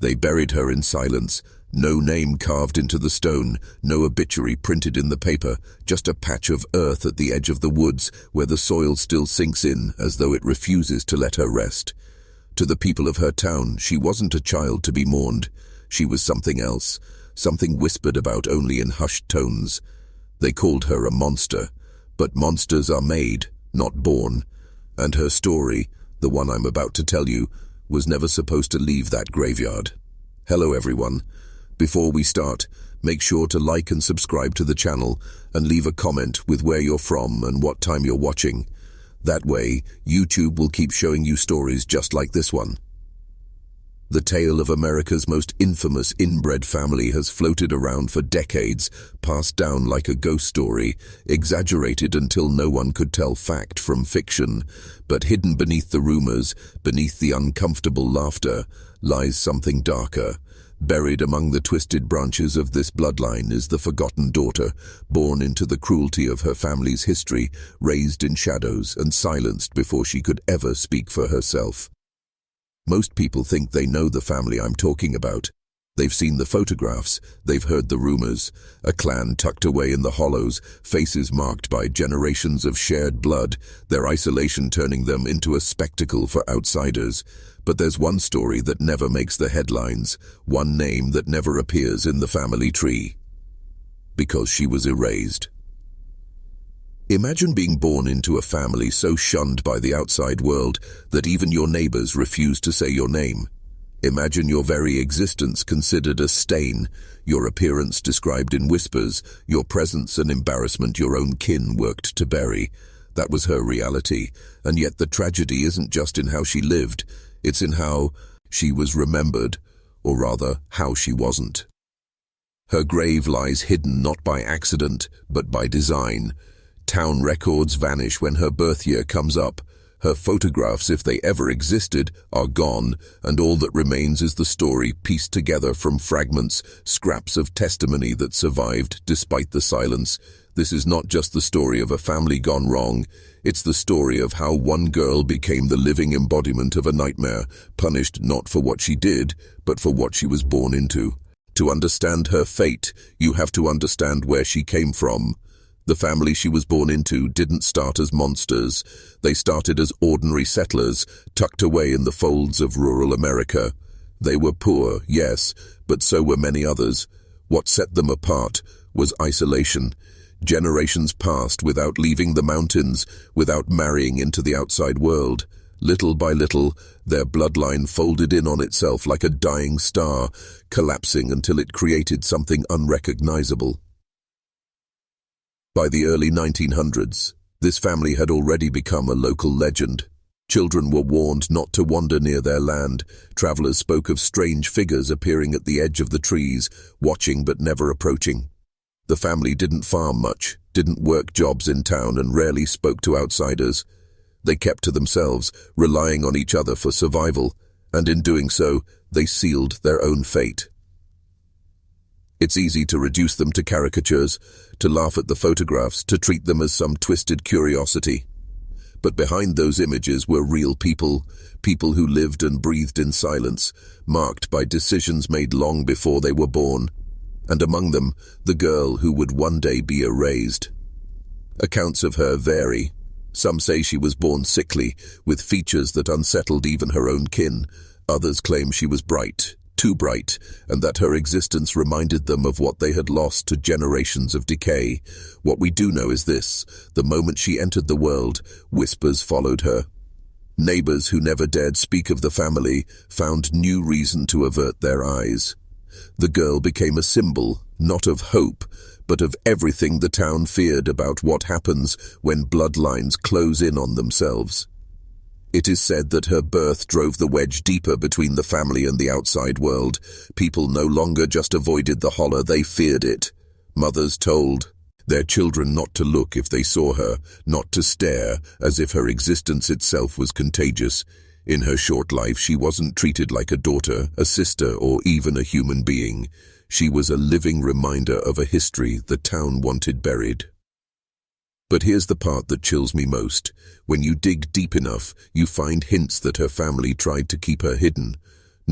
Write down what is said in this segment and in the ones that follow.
They buried her in silence, no name carved into the stone, no obituary printed in the paper, just a patch of earth at the edge of the woods where the soil still sinks in as though it refuses to let her rest. To the people of her town, she wasn't a child to be mourned. She was something else, something whispered about only in hushed tones. They called her a monster, but monsters are made, not born. And her story, the one I'm about to tell you, was never supposed to leave that graveyard. Hello everyone. Before we start, make sure to like and subscribe to the channel and leave a comment with where you're from and what time you're watching. That way, YouTube will keep showing you stories just like this one. The tale of America's most infamous inbred family has floated around for decades, passed down like a ghost story, exaggerated until no one could tell fact from fiction. But hidden beneath the rumors, beneath the uncomfortable laughter, lies something darker. Buried among the twisted branches of this bloodline is the forgotten daughter, born into the cruelty of her family's history, raised in shadows and silenced before she could ever speak for herself. Most people think they know the family I'm talking about. They've seen the photographs, they've heard the rumors, a clan tucked away in the hollows, faces marked by generations of shared blood, their isolation turning them into a spectacle for outsiders. But there's one story that never makes the headlines, one name that never appears in the family tree. Because she was erased. Imagine being born into a family so shunned by the outside world that even your neighbors refuse to say your name. Imagine your very existence considered a stain, your appearance described in whispers, your presence an embarrassment your own kin worked to bury. That was her reality, and yet the tragedy isn't just in how she lived, it's in how she was remembered, or rather, how she wasn't. Her grave lies hidden not by accident, but by design. Town records vanish when her birth year comes up. Her photographs, if they ever existed, are gone, and all that remains is the story pieced together from fragments, scraps of testimony that survived despite the silence. This is not just the story of a family gone wrong, it's the story of how one girl became the living embodiment of a nightmare, punished not for what she did, but for what she was born into. To understand her fate, you have to understand where she came from. The family she was born into didn't start as monsters. They started as ordinary settlers, tucked away in the folds of rural America. They were poor, yes, but so were many others. What set them apart was isolation. Generations passed without leaving the mountains, without marrying into the outside world. Little by little, their bloodline folded in on itself like a dying star, collapsing until it created something unrecognizable. By the early 1900s, this family had already become a local legend. Children were warned not to wander near their land. Travelers spoke of strange figures appearing at the edge of the trees, watching but never approaching. The family didn't farm much, didn't work jobs in town, and rarely spoke to outsiders. They kept to themselves, relying on each other for survival, and in doing so, they sealed their own fate. It's easy to reduce them to caricatures, to laugh at the photographs, to treat them as some twisted curiosity. But behind those images were real people, people who lived and breathed in silence, marked by decisions made long before they were born. And among them, the girl who would one day be erased. Accounts of her vary. Some say she was born sickly, with features that unsettled even her own kin. Others claim she was bright, too bright, and that her existence reminded them of what they had lost to generations of decay. What we do know is this: the moment she entered the world, whispers followed her. Neighbors who never dared speak of the family found new reason to avert their eyes. The girl became a symbol, not of hope, but of everything the town feared about what happens when bloodlines close in on themselves. It is said that her birth drove the wedge deeper between the family and the outside world. People no longer just avoided the horror, they feared it. Mothers told their children not to look if they saw her, not to stare, as if her existence itself was contagious. In her short life, she wasn't treated like a daughter, a sister, or even a human being. She was a living reminder of a history the town wanted buried. But here's the part that chills me most. When you dig deep enough, you find hints that her family tried to keep her hidden.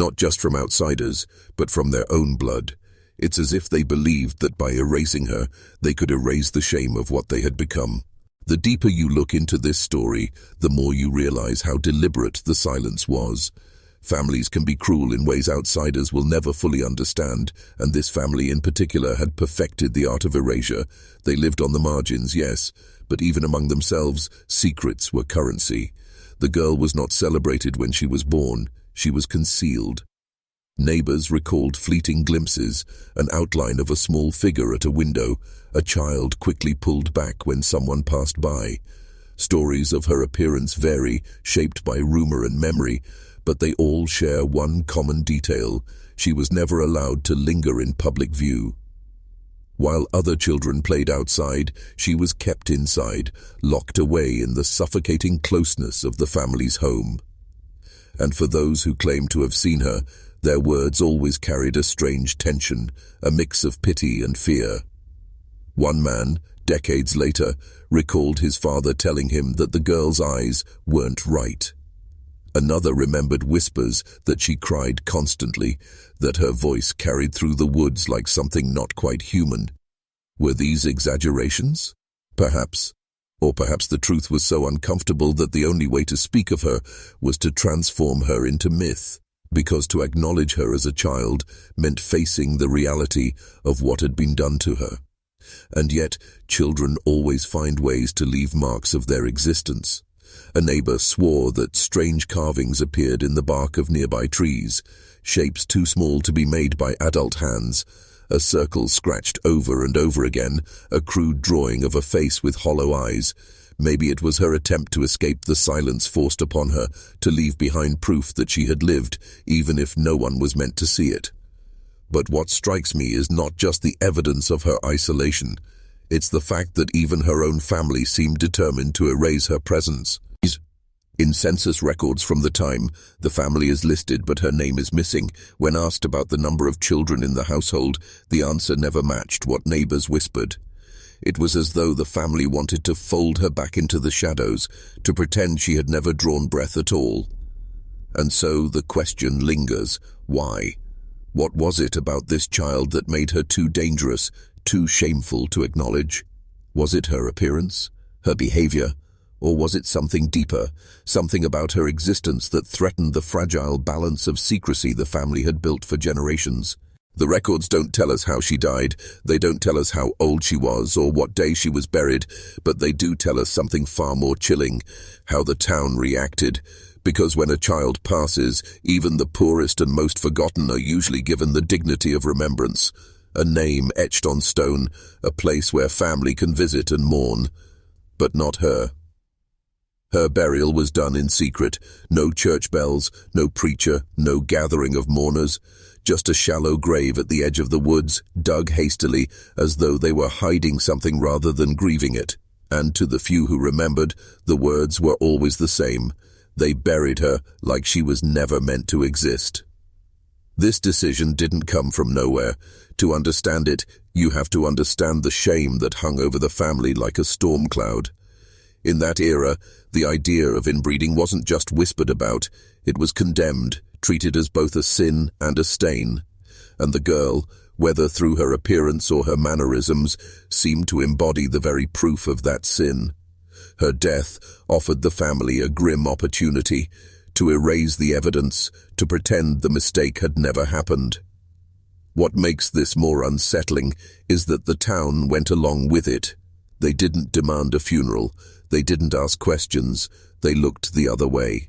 not just from outsiders, but from their own blood. It's as if they believed that by erasing her, they could erase the shame of what they had become. The deeper you look into this story, the more you realize how deliberate the silence was. Families can be cruel in ways outsiders will never fully understand, and this family in particular had perfected the art of erasure. They lived on the margins, yes, but even among themselves, secrets were currency. The girl was not celebrated when she was born, she was concealed. Neighbors recalled fleeting glimpses, an outline of a small figure at a window, a child quickly pulled back when someone passed by. Stories of her appearance vary, shaped by rumor and memory, but they all share one common detail: she was never allowed to linger in public view. While other children played outside, she was kept inside, locked away in the suffocating closeness of the family's home. And for those who claimed to have seen her, their words always carried a strange tension, a mix of pity and fear. One man, decades later, recalled his father telling him that the girl's eyes weren't right. Another remembered whispers that she cried constantly, that her voice carried through the woods like something not quite human. Were these exaggerations? Perhaps. Or perhaps the truth was so uncomfortable that the only way to speak of her was to transform her into myth, because to acknowledge her as a child meant facing the reality of what had been done to her. And yet, children always find ways to leave marks of their existence. A neighbor swore that strange carvings appeared in the bark of nearby trees, shapes too small to be made by adult hands, a circle scratched over and over again, a crude drawing of a face with hollow eyes. Maybe it was her attempt to escape the silence forced upon her, to leave behind proof that she had lived, even if no one was meant to see it. But what strikes me is not just the evidence of her isolation. It's the fact that even her own family seemed determined to erase her presence. In census records from the time, the family is listed but her name is missing. When asked about the number of children in the household, the answer never matched what neighbors whispered. It was as though the family wanted to fold her back into the shadows, to pretend she had never drawn breath at all. And so the question lingers: why? What was it about this child that made her too dangerous, too shameful to acknowledge? Was it her appearance, her behavior, or was it something deeper, something about her existence that threatened the fragile balance of secrecy the family had built for generations? The records don't tell us how she died, they don't tell us how old she was or what day she was buried, but they do tell us something far more chilling: how the town reacted. Because when a child passes, even the poorest and most forgotten are usually given the dignity of remembrance. A name etched on stone, a place where family can visit and mourn. But not her. Her burial was done in secret. No church bells, no preacher, no gathering of mourners. Just a shallow grave at the edge of the woods, dug hastily, as though they were hiding something rather than grieving it. And to the few who remembered, the words were always the same. They buried her like she was never meant to exist. This decision didn't come from nowhere. To understand it, you have to understand the shame that hung over the family like a storm cloud. In that era, the idea of inbreeding wasn't just whispered about, it was condemned, treated as both a sin and a stain. And the girl, whether through her appearance or her mannerisms, seemed to embody the very proof of that sin. Her death offered the family a grim opportunity to erase the evidence, to pretend the mistake had never happened. What makes this more unsettling is that the town went along with it. They didn't demand a funeral, they didn't ask questions, they looked the other way.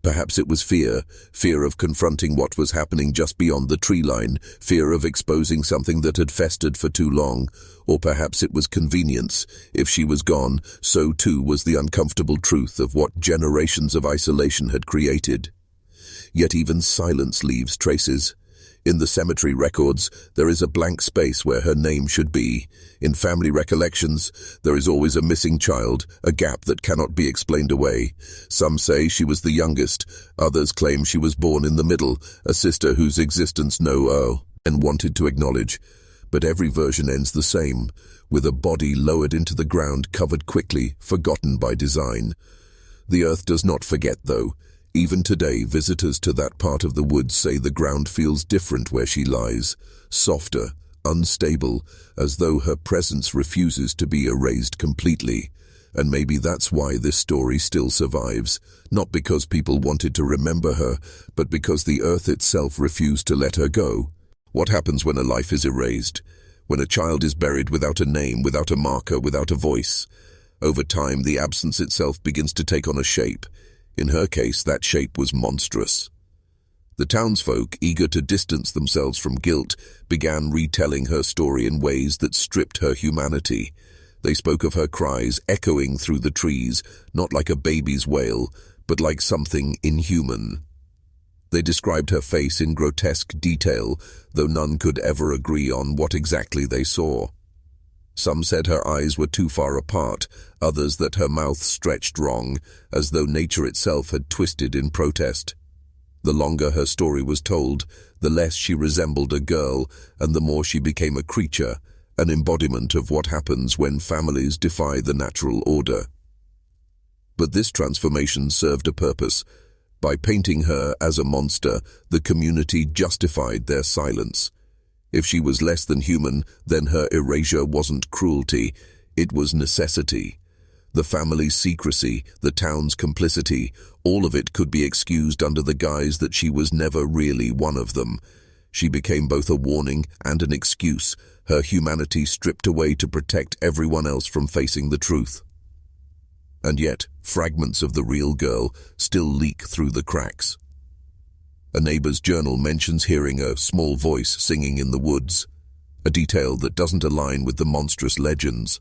Perhaps it was fear of confronting what was happening just beyond the tree line, fear of exposing something that had festered for too long, or perhaps it was convenience. If she was gone, so too was the uncomfortable truth of what generations of isolation had created. Yet even silence leaves traces. In the cemetery records, there is a blank space where her name should be. In family recollections, there is always a missing child, a gap that cannot be explained away. Some say she was the youngest, others claim she was born in the middle, a sister whose existence no one wanted to acknowledge. But every version ends the same, with a body lowered into the ground, covered quickly, forgotten by design. The earth does not forget, though. Even today, visitors to that part of the woods say the ground feels different where she lies, softer, unstable, as though her presence refuses to be erased completely. And maybe that's why this story still survives, not because people wanted to remember her, but because the earth itself refused to let her go. What happens when a life is erased? When a child is buried without a name, without a marker, without a voice? Over time, the absence itself begins to take on a shape. In her case, that shape was monstrous. The townsfolk, eager to distance themselves from guilt, began retelling her story in ways that stripped her humanity. They spoke of her cries echoing through the trees, not like a baby's wail, but like something inhuman. They described her face in grotesque detail, though none could ever agree on what exactly they saw. Some said her eyes were too far apart, others that her mouth stretched wrong, as though nature itself had twisted in protest. The longer her story was told, the less she resembled a girl, and the more she became a creature, an embodiment of what happens when families defy the natural order. But this transformation served a purpose. By painting her as a monster, the community justified their silence. If she was less than human, then her erasure wasn't cruelty, it was necessity. The family's secrecy, the town's complicity, all of it could be excused under the guise that she was never really one of them. She became both a warning and an excuse, her humanity stripped away to protect everyone else from facing the truth. And yet, fragments of the real girl still leak through the cracks. A neighbor's journal mentions hearing a small voice singing in the woods, a detail that doesn't align with the monstrous legends.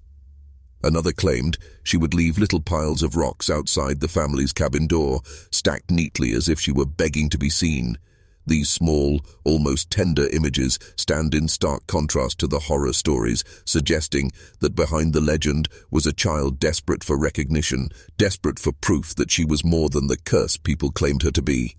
Another claimed she would leave little piles of rocks outside the family's cabin door, stacked neatly as if she were begging to be seen. These small, almost tender images stand in stark contrast to the horror stories, suggesting that behind the legend was a child desperate for recognition, desperate for proof that she was more than the curse people claimed her to be.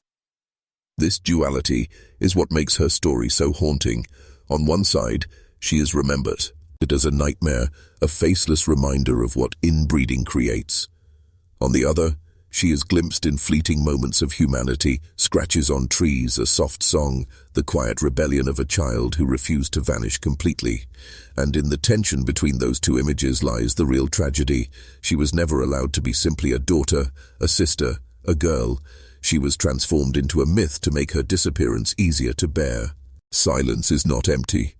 This duality is what makes her story so haunting. On one side, she is remembered as a nightmare, a faceless reminder of what inbreeding creates. On the other, she is glimpsed in fleeting moments of humanity, scratches on trees, a soft song, the quiet rebellion of a child who refused to vanish completely. And in the tension between those two images lies the real tragedy. She was never allowed to be simply a daughter, a sister, a girl. She was transformed into a myth to make her disappearance easier to bear. Silence is not empty.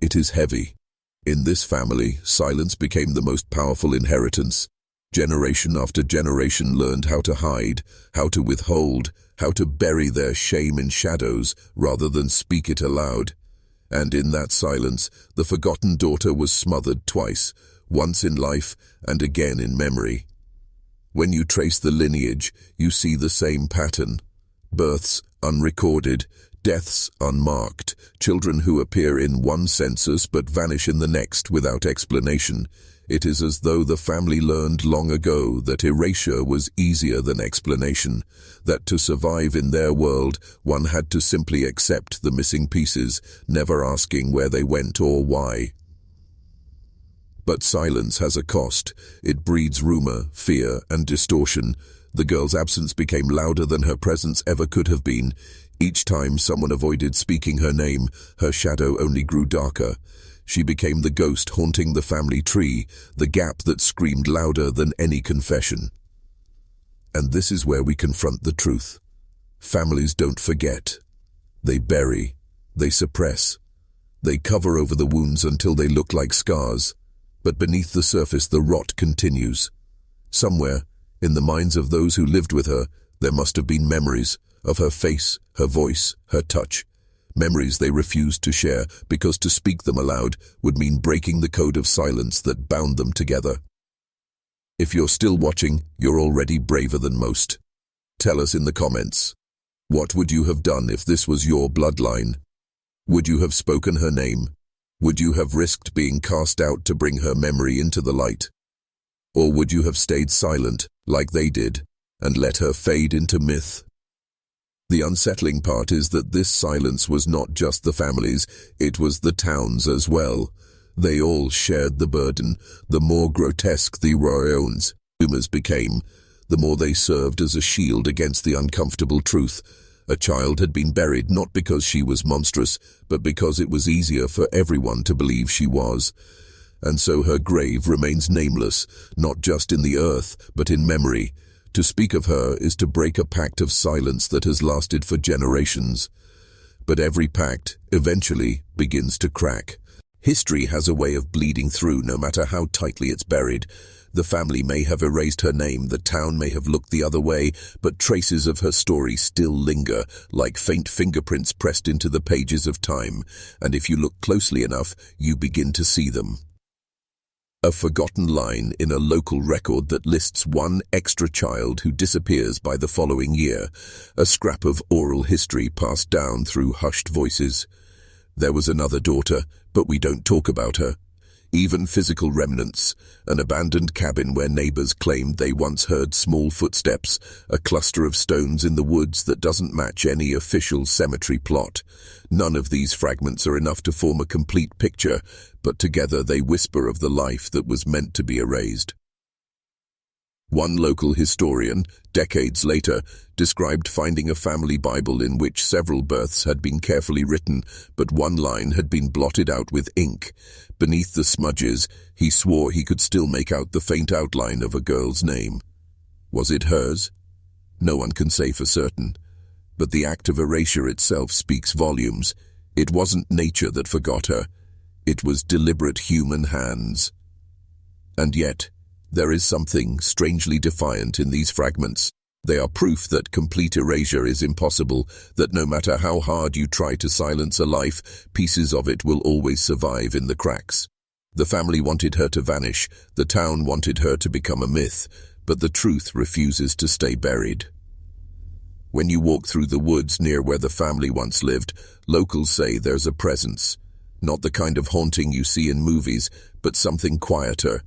It is heavy. In this family, silence became the most powerful inheritance. Generation after generation learned how to hide, how to withhold, how to bury their shame in shadows rather than speak it aloud. And in that silence, the forgotten daughter was smothered twice, once in life and again in memory. When you trace the lineage, you see the same pattern. Births unrecorded, deaths unmarked, children who appear in one census but vanish in the next without explanation. It is as though the family learned long ago that erasure was easier than explanation, that to survive in their world, one had to simply accept the missing pieces, never asking where they went or why. But silence has a cost. It breeds rumor, fear, and distortion. The girl's absence became louder than her presence ever could have been. Each time someone avoided speaking her name, her shadow only grew darker. She became the ghost haunting the family tree, the gap that screamed louder than any confession. And this is where we confront the truth. Families don't forget. They bury. They suppress. They cover over the wounds until they look like scars. But beneath the surface, the rot continues. Somewhere, in the minds of those who lived with her, there must have been memories of her face, her voice, her touch. Memories they refused to share because to speak them aloud would mean breaking the code of silence that bound them together. If you're still watching, you're already braver than most. Tell us in the comments. What would you have done if this was your bloodline? Would you have spoken her name? Would you have risked being cast out to bring her memory into the light? Or would you have stayed silent, like they did, and let her fade into myth? The unsettling part is that this silence was not just the families, it was the towns as well. They all shared the burden, the more grotesque the rumors became. the more they served as a shield against the uncomfortable truth. A child had been buried not because she was monstrous, but because it was easier for everyone to believe she was. And so her grave remains nameless, not just in the earth, but in memory. To speak of her is to break a pact of silence that has lasted for generations. But every pact, eventually, begins to crack. History has a way of bleeding through no matter how tightly it's buried. The family may have erased her name, the town may have looked the other way, but traces of her story still linger, like faint fingerprints pressed into the pages of time, and if you look closely enough, you begin to see them. A forgotten line in a local record that lists one extra child who disappears by the following year, a scrap of oral history passed down through hushed voices. There was another daughter, but we don't talk about her. Even physical remnants, an abandoned cabin where neighbors claimed they once heard small footsteps, a cluster of stones in the woods that doesn't match any official cemetery plot. None of these fragments are enough to form a complete picture, but together they whisper of the life that was meant to be erased. One local historian, decades later, described finding a family Bible in which several births had been carefully written, but one line had been blotted out with ink. Beneath the smudges, he swore he could still make out the faint outline of a girl's name. Was it hers? No one can say for certain. But the act of erasure itself speaks volumes. It wasn't nature that forgot her. It was deliberate human hands. And yet, there is something strangely defiant in these fragments. They are proof that complete erasure is impossible, that no matter how hard you try to silence a life, pieces of it will always survive in the cracks. The family wanted her to vanish, the town wanted her to become a myth, but the truth refuses to stay buried. When you walk through the woods near where the family once lived, locals say there's a presence. Not the kind of haunting you see in movies, but something quieter.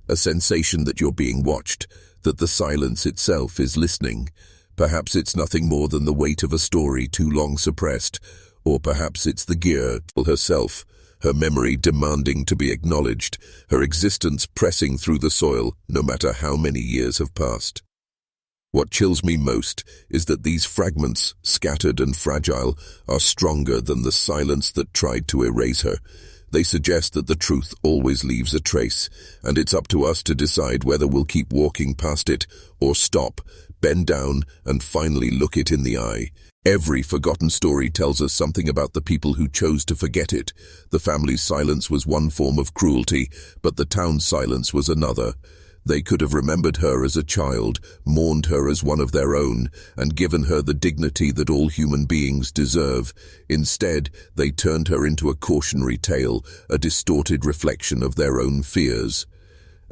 A sensation that you're being watched, that the silence itself is listening. Perhaps it's nothing more than the weight of a story too long suppressed, or perhaps it's the gear herself, her memory demanding to be acknowledged, her existence pressing through the soil, no matter how many years have passed. What chills me most is that these fragments, scattered and fragile, are stronger than the silence that tried to erase her. They suggest that the truth always leaves a trace, and it's up to us to decide whether we'll keep walking past it or stop, bend down, and finally look it in the eye. Every forgotten story tells us something about the people who chose to forget it. The family's silence was one form of cruelty, but the town's silence was another. They could have remembered her as a child, mourned her as one of their own, and given her the dignity that all human beings deserve. Instead, they turned her into a cautionary tale, a distorted reflection of their own fears.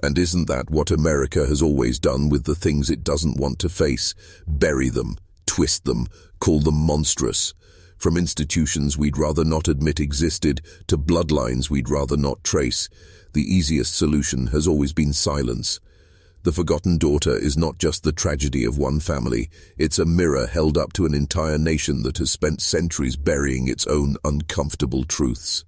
And isn't that what America has always done with the things it doesn't want to face? Bury them, twist them, call them monstrous. From institutions we'd rather not admit existed, to bloodlines we'd rather not trace. The easiest solution has always been silence. The forgotten daughter is not just the tragedy of one family, it's a mirror held up to an entire nation that has spent centuries burying its own uncomfortable truths.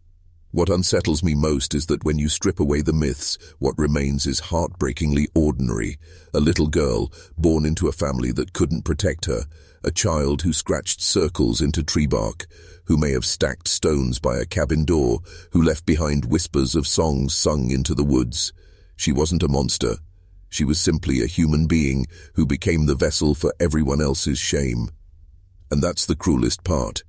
What unsettles me most is that when you strip away the myths, what remains is heartbreakingly ordinary. A little girl, born into a family that couldn't protect her, a child who scratched circles into tree bark, who may have stacked stones by a cabin door, who left behind whispers of songs sung into the woods. She wasn't a monster. She was simply a human being who became the vessel for everyone else's shame. And that's the cruelest part.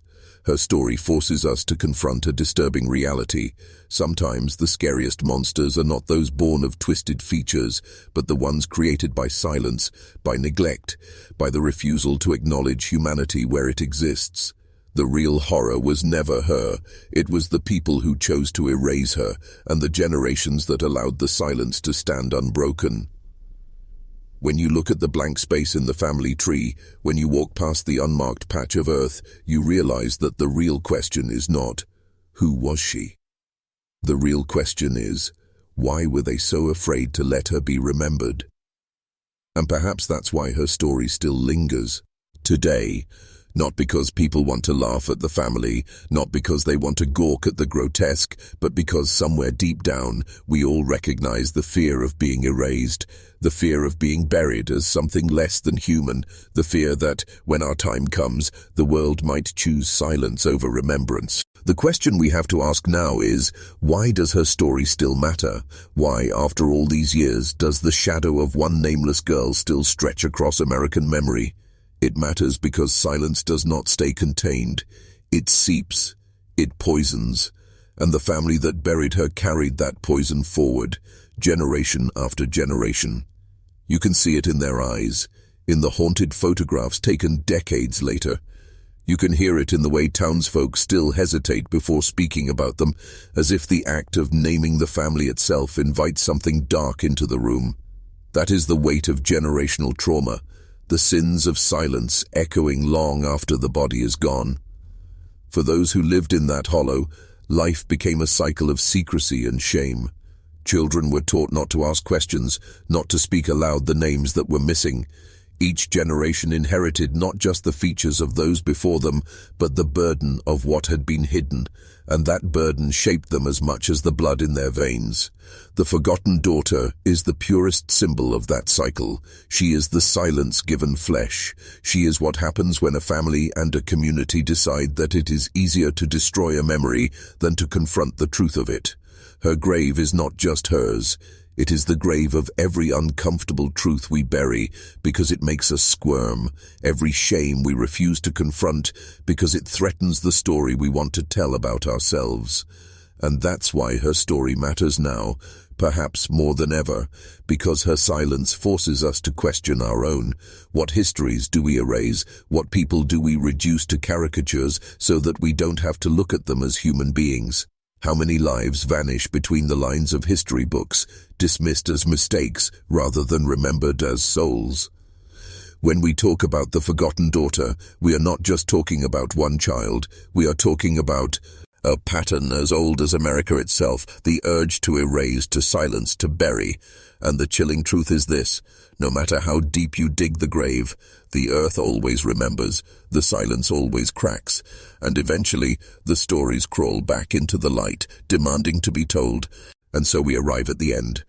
Her story forces us to confront a disturbing reality. Sometimes the scariest monsters are not those born of twisted features, but the ones created by silence, by neglect, by the refusal to acknowledge humanity where it exists. The real horror was never her. It was the people who chose to erase her, and the generations that allowed the silence to stand unbroken. When you look at the blank space in the family tree, when you walk past the unmarked patch of earth, you realize that the real question is not, who was she? The real question is, why were they so afraid to let her be remembered? And perhaps that's why her story still lingers. Today, Not because people want to laugh at the family, not because they want to gawk at the grotesque, but because somewhere deep down, we all recognize the fear of being erased, the fear of being buried as something less than human, the fear that, when our time comes, the world might choose silence over remembrance. The question we have to ask now is, why does her story still matter? Why, after all these years, does the shadow of one nameless girl still stretch across American memory? It matters because silence does not stay contained. It seeps, it poisons, and the family that buried her carried that poison forward, generation after generation. You can see it in their eyes, in the haunted photographs taken decades later. You can hear it in the way townsfolk still hesitate before speaking about them, as if the act of naming the family itself invites something dark into the room. That is the weight of generational trauma, the sins of silence echoing long after the body is gone. For those who lived in that hollow, life became a cycle of secrecy and shame. Children were taught not to ask questions, not to speak aloud the names that were missing. Each generation inherited not just the features of those before them, but the burden of what had been hidden, and that burden shaped them as much as the blood in their veins. The forgotten daughter is the purest symbol of that cycle. She is the silence given flesh. She is what happens when a family and a community decide that it is easier to destroy a memory than to confront the truth of it. Her grave is not just hers. It is the grave of every uncomfortable truth we bury because it makes us squirm, every shame we refuse to confront because it threatens the story we want to tell about ourselves. And that's why her story matters now, perhaps more than ever, because her silence forces us to question our own. What histories do we erase? What people do we reduce to caricatures so that we don't have to look at them as human beings? How many lives vanish between the lines of history books, dismissed as mistakes rather than remembered as souls? When we talk about the forgotten daughter, we are not just talking about one child, we are talking about a pattern as old as America itself, the urge to erase, to silence, to bury. And the chilling truth is this: no matter how deep you dig the grave, the earth always remembers, the silence always cracks, and eventually the stories crawl back into the light, demanding to be told. And so we arrive at the end,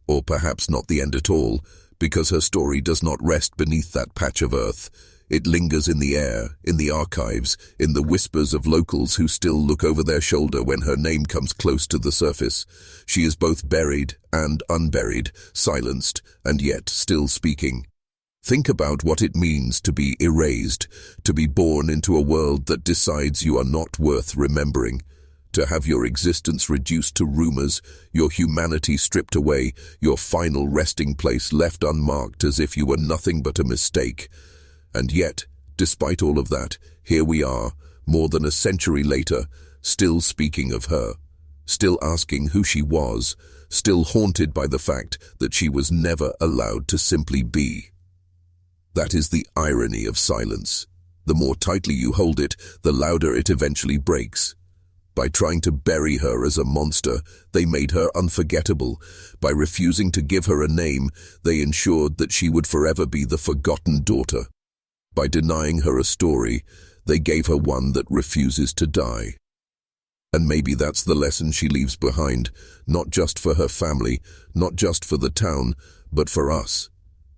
or perhaps not the end at all, because her story does not rest beneath that patch of earth. It lingers in the air, in the archives, in the whispers of locals who still look over their shoulder when her name comes close to the surface. She is both buried and unburied, silenced and yet still speaking. Think about what it means to be erased, to be born into a world that decides you are not worth remembering, to have your existence reduced to rumors, your humanity stripped away, your final resting place left unmarked as if you were nothing but a mistake. And yet, despite all of that, here we are, more than a century later, still speaking of her, still asking who she was, still haunted by the fact that she was never allowed to simply be. That is the irony of silence. The more tightly you hold it, the louder it eventually breaks. By trying to bury her as a monster, they made her unforgettable. By refusing to give her a name, they ensured that she would forever be the forgotten daughter. By denying her a story, they gave her one that refuses to die. And maybe that's the lesson she leaves behind, not just for her family, not just for the town, but for us.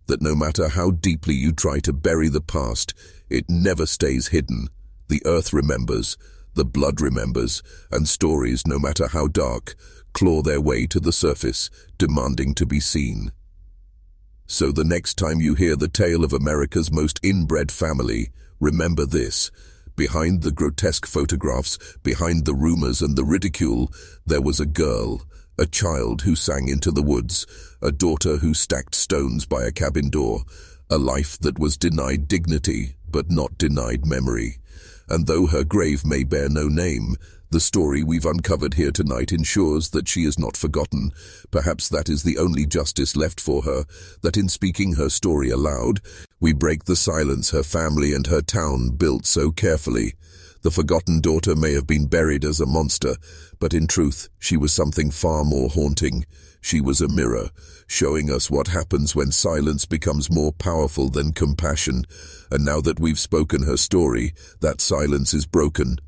That no matter how deeply you try to bury the past, it never stays hidden. The earth remembers, the blood remembers, and stories, no matter how dark, claw their way to the surface, demanding to be seen. So the next time you hear the tale of America's most inbred family, remember this: behind the grotesque photographs, behind the rumors and the ridicule, there was a girl, a child who sang into the woods, a daughter who stacked stones by a cabin door, a life that was denied dignity but not denied memory. And though her grave may bear no name, the story we've uncovered here tonight ensures that she is not forgotten. Perhaps that is the only justice left for her, that in speaking her story aloud, we break the silence her family and her town built so carefully. The forgotten daughter may have been buried as a monster, but in truth, she was something far more haunting. She was a mirror, showing us what happens when silence becomes more powerful than compassion. And now that we've spoken her story, that silence is broken,